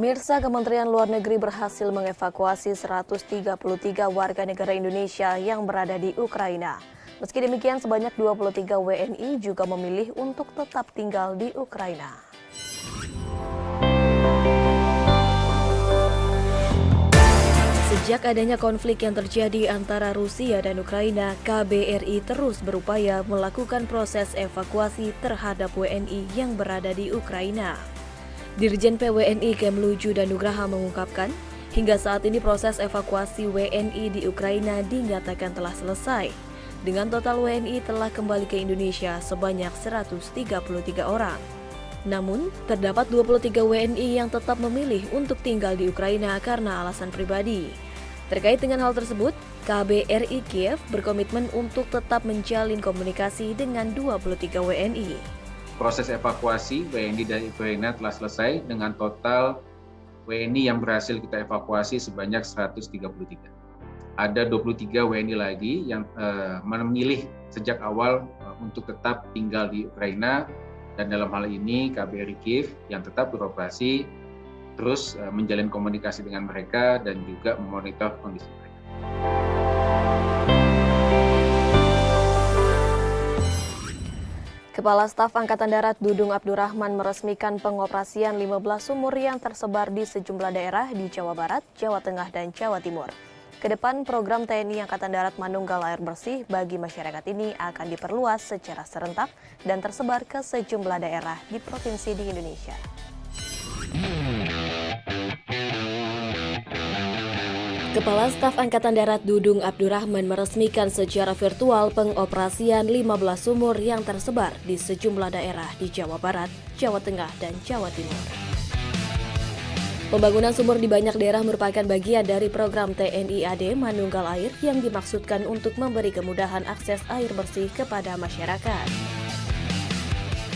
Pemirsa, Kementerian Luar Negeri berhasil mengevakuasi 133 warga negara Indonesia yang berada di Ukraina. Meski demikian, sebanyak 23 WNI juga memilih untuk tetap tinggal di Ukraina. Sejak adanya konflik yang terjadi antara Rusia dan Ukraina, KBRI terus berupaya melakukan proses evakuasi terhadap WNI yang berada di Ukraina. Dirjen PWNI Kemlu Juda Nugraha mengungkapkan, hingga saat ini proses evakuasi WNI di Ukraina dinyatakan telah selesai. Dengan total WNI telah kembali ke Indonesia sebanyak 133 orang. Namun, terdapat 23 WNI yang tetap memilih untuk tinggal di Ukraina karena alasan pribadi. Terkait dengan hal tersebut, KBRI Kiev berkomitmen untuk tetap menjalin komunikasi dengan 23 WNI. Proses evakuasi WNI dari Ukraina telah selesai dengan total WNI yang berhasil kita evakuasi sebanyak 133. Ada 23 WNI lagi yang memilih sejak awal untuk tetap tinggal di Ukraina, dan dalam hal ini KBRI Kiev yang tetap beroperasi terus menjalin komunikasi dengan mereka dan juga memonitor kondisi mereka. Kepala Staf Angkatan Darat Dudung Abdurrahman meresmikan pengoperasian 15 sumur yang tersebar di sejumlah daerah di Jawa Barat, Jawa Tengah, dan Jawa Timur. Kedepan program TNI Angkatan Darat Manunggal Air Bersih bagi masyarakat ini akan diperluas secara serentak dan tersebar ke sejumlah daerah di provinsi di Indonesia. Kepala Staf Angkatan Darat Dudung Abdurrahman meresmikan secara virtual pengoperasian 15 sumur yang tersebar di sejumlah daerah di Jawa Barat, Jawa Tengah, dan Jawa Timur. Pembangunan sumur di banyak daerah merupakan bagian dari program TNI AD Manunggal Air yang dimaksudkan untuk memberi kemudahan akses air bersih kepada masyarakat.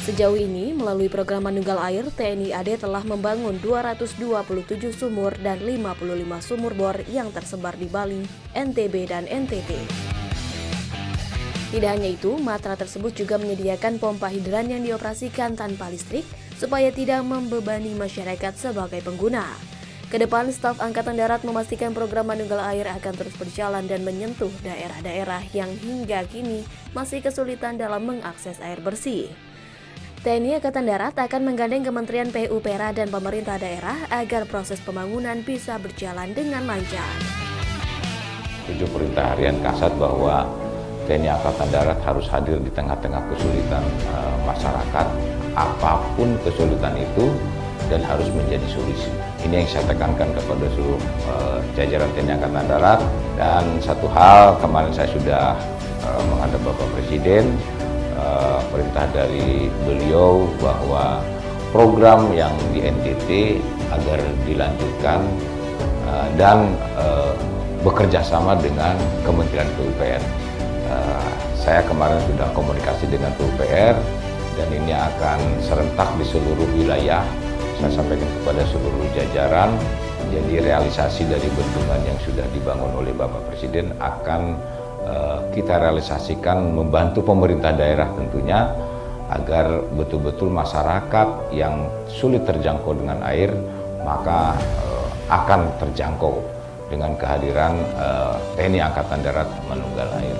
Sejauh ini, melalui program Manunggal Air, TNI AD telah membangun 227 sumur dan 55 sumur bor yang tersebar di Bali, NTB, dan NTT. Tidak hanya itu, Matra tersebut juga menyediakan pompa hidran yang dioperasikan tanpa listrik supaya tidak membebani masyarakat sebagai pengguna. Kedepan, Staf Angkatan Darat memastikan program Manunggal Air akan terus berjalan dan menyentuh daerah-daerah yang hingga kini masih kesulitan dalam mengakses air bersih. TNI Angkatan Darat akan menggandeng Kementerian PUPera dan pemerintah daerah agar proses pembangunan bisa berjalan dengan lancar. Tujuh perintah harian Kasat bahwa TNI Angkatan Darat harus hadir di tengah-tengah kesulitan masyarakat, apapun kesulitan itu, dan harus menjadi solusi. Ini yang saya tekankan kepada seluruh jajaran TNI Angkatan Darat. Dan satu hal, kemarin saya sudah menghadap Bapak Presiden, perintah dari beliau bahwa program yang di NTT agar dilanjutkan dan bekerja sama dengan Kementerian PUPR. Saya kemarin sudah komunikasi dengan PUPR dan ini akan serentak di seluruh wilayah. Saya sampaikan kepada seluruh jajaran, jadi realisasi dari bendungan yang sudah dibangun oleh Bapak Presiden akan kita realisasikan membantu pemerintah daerah tentunya agar betul-betul masyarakat yang sulit terjangkau dengan air maka akan terjangkau dengan kehadiran TNI Angkatan Darat Manunggal Air.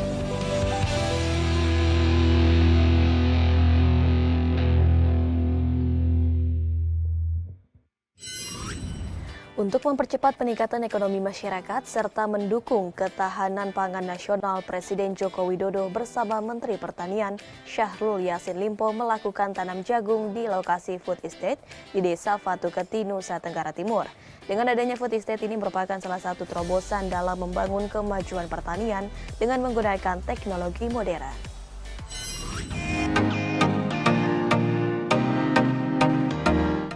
Untuk mempercepat peningkatan ekonomi masyarakat serta mendukung ketahanan pangan nasional, Presiden Joko Widodo bersama Menteri Pertanian Syahrul Yassin Limpo melakukan tanam jagung di lokasi food estate di Desa Fatuketi, Nusa Tenggara Timur. Dengan adanya food estate ini merupakan salah satu terobosan dalam membangun kemajuan pertanian dengan menggunakan teknologi modern.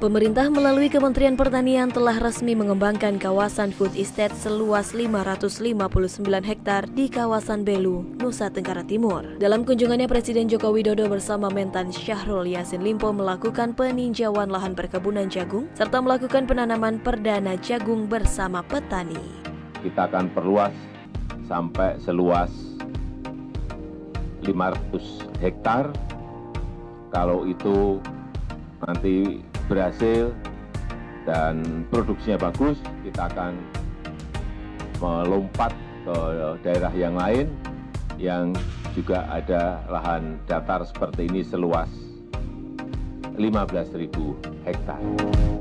Pemerintah melalui Kementerian Pertanian telah resmi mengembangkan kawasan food estate seluas 559 hektar di kawasan Belu, Nusa Tenggara Timur. Dalam kunjungannya, Presiden Joko Widodo bersama Mentan Syahrul Yassin Limpo melakukan peninjauan lahan perkebunan jagung serta melakukan penanaman perdana jagung bersama petani. Kita akan perluas sampai seluas 500 hektar. Kalau itu nanti berhasil, dan produksinya bagus, kita akan melompat ke daerah yang lain yang juga ada lahan datar seperti ini seluas 15.000 hektar.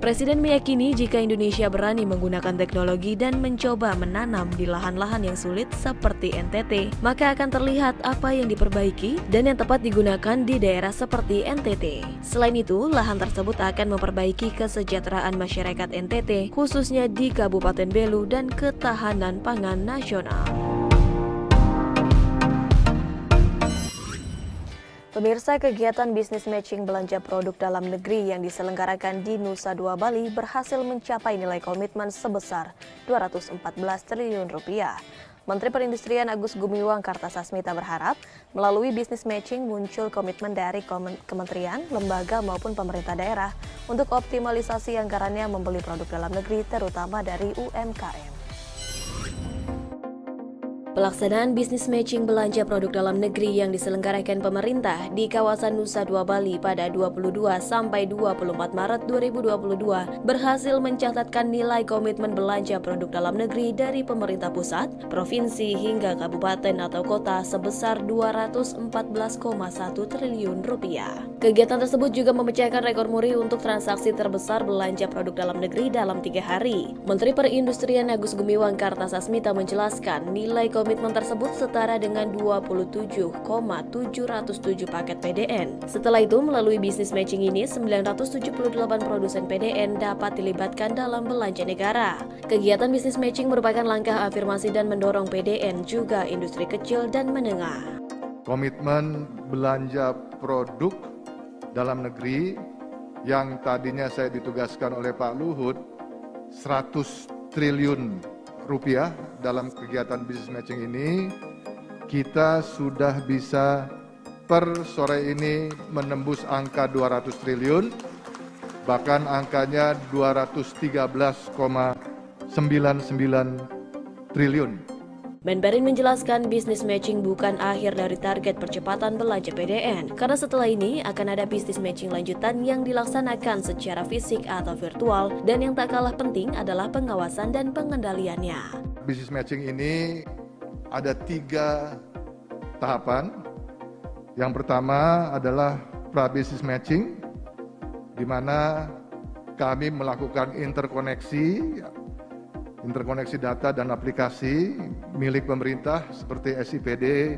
Presiden meyakini jika Indonesia berani menggunakan teknologi dan mencoba menanam di lahan-lahan yang sulit seperti NTT, maka akan terlihat apa yang diperbaiki dan yang tepat digunakan di daerah seperti NTT. Selain itu, lahan tersebut akan memperbaiki kesejahteraan masyarakat NTT, khususnya di Kabupaten Belu dan ketahanan pangan nasional. Pemirsa, kegiatan bisnis matching belanja produk dalam negeri yang diselenggarakan di Nusa Dua Bali berhasil mencapai nilai komitmen sebesar Rp214 triliun. Menteri Perindustrian Agus Gumiwang Kartasasmita berharap melalui bisnis matching muncul komitmen dari kementerian, lembaga maupun pemerintah daerah untuk optimalisasi anggarannya membeli produk dalam negeri terutama dari UMKM. Pelaksanaan bisnis matching belanja produk dalam negeri yang diselenggarakan pemerintah di kawasan Nusa Dua Bali pada 22 sampai 24 Maret 2022 berhasil mencatatkan nilai komitmen belanja produk dalam negeri dari pemerintah pusat, provinsi hingga kabupaten atau kota sebesar Rp214,1 triliun. Kegiatan tersebut juga memecahkan rekor muri untuk transaksi terbesar belanja produk dalam negeri dalam 3 hari. Menteri Perindustrian Agus Gumiwang Kartasasmita menjelaskan nilai komitmen tersebut setara dengan 27,707 paket PDN. Setelah itu, melalui bisnis matching ini, 978 produsen PDN dapat dilibatkan dalam belanja negara. Kegiatan bisnis matching merupakan langkah afirmasi dan mendorong PDN juga industri kecil dan menengah. Komitmen belanja produk dalam negeri yang tadinya saya ditugaskan oleh Pak Luhut 100 triliun rupiah dalam kegiatan bisnis matching ini, kita sudah bisa per sore ini menembus angka 200 triliun, bahkan angkanya 213,99 triliun. Menperin menjelaskan bisnis matching bukan akhir dari target percepatan belanja PDN, karena setelah ini akan ada bisnis matching lanjutan yang dilaksanakan secara fisik atau virtual, dan yang tak kalah penting adalah pengawasan dan pengendaliannya. Bisnis matching ini ada 3 tahapan. Yang pertama adalah pra-bisnis matching, di mana kami melakukan interkoneksi data dan aplikasi milik pemerintah seperti SIPD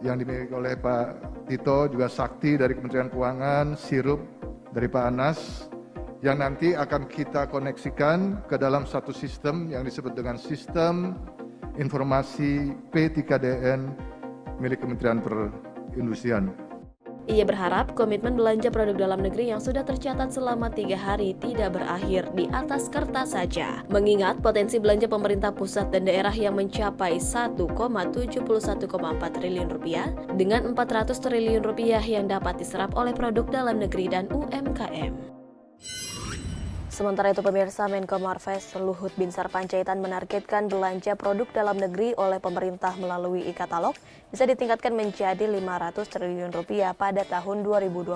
yang dimiliki oleh Pak Tito, juga Sakti dari Kementerian Keuangan, Sirup dari Pak Anas, yang nanti akan kita koneksikan ke dalam satu sistem yang disebut dengan Sistem Informasi P3DN milik Kementerian Perindustrian. Ia berharap komitmen belanja produk dalam negeri yang sudah tercatat selama 3 hari tidak berakhir di atas kertas saja. Mengingat potensi belanja pemerintah pusat dan daerah yang mencapai Rp1,71,4 triliun dengan Rp400 triliun yang dapat diserap oleh produk dalam negeri dan UMKM. Sementara itu, pemirsa, Menko Marves Luhut Binsar Panjaitan menargetkan belanja produk dalam negeri oleh pemerintah melalui e-katalog bisa ditingkatkan menjadi Rp500 triliun pada tahun 2022.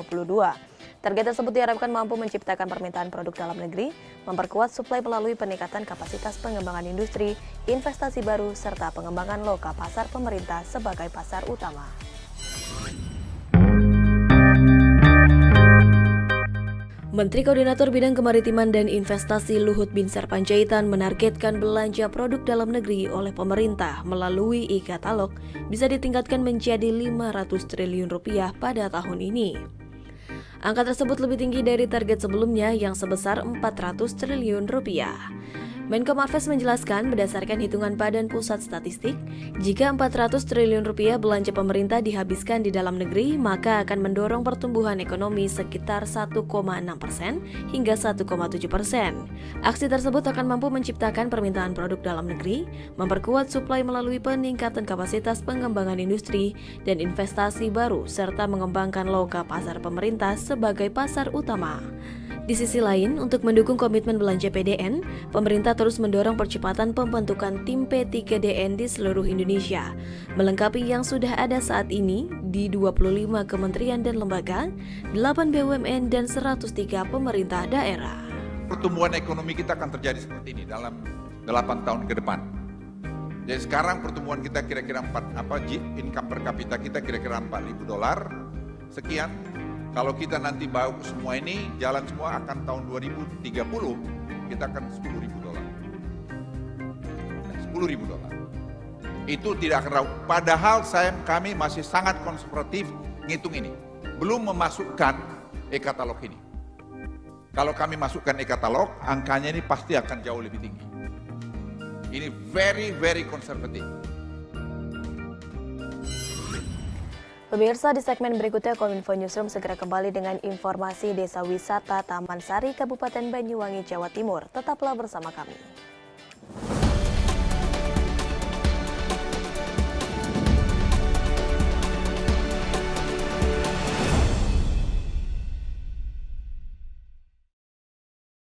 Target tersebut diharapkan mampu menciptakan permintaan produk dalam negeri, memperkuat suplai melalui peningkatan kapasitas pengembangan industri, investasi baru, serta pengembangan loka pasar pemerintah sebagai pasar utama. Menteri Koordinator Bidang Kemaritiman dan Investasi Luhut Binsar Panjaitan menargetkan belanja produk dalam negeri oleh pemerintah melalui e-katalog bisa ditingkatkan menjadi Rp500 triliun pada tahun ini. Angka tersebut lebih tinggi dari target sebelumnya yang sebesar Rp400 triliun. Menko Marves menjelaskan berdasarkan hitungan Badan Pusat Statistik, jika Rp400 triliun belanja pemerintah dihabiskan di dalam negeri, maka akan mendorong pertumbuhan ekonomi sekitar 1,6% hingga 1,7%. Aksi tersebut akan mampu menciptakan permintaan produk dalam negeri, memperkuat suplai melalui peningkatan kapasitas pengembangan industri dan investasi baru, serta mengembangkan loka pasar pemerintah sebagai pasar utama. Di sisi lain, untuk mendukung komitmen belanja PDN, pemerintah terus mendorong percepatan pembentukan tim P3DN di seluruh Indonesia, melengkapi yang sudah ada saat ini di 25 kementerian dan lembaga, 8 BUMN, dan 103 pemerintah daerah. pertumbuhan ekonomi kita akan terjadi seperti ini dalam 8 tahun ke depan. Jadi sekarang pertumbuhan kita kira-kira income per kapita kita kira-kira $4.000 sekian. Kalau kita nanti bawa semua ini jalan semua akan tahun 2030 kita akan $10.000. $10.000. Itu tidak akan ragu. Padahal kami masih sangat konservatif ngitung ini. Belum memasukkan e-katalog ini. Kalau kami masukkan e-katalog, angkanya ini pasti akan jauh lebih tinggi. Ini very konservatif. Pemirsa, di segmen berikutnya Kominfo Newsroom segera kembali dengan informasi Desa Wisata Taman Sari, Kabupaten Banyuwangi, Jawa Timur. Tetaplah bersama kami.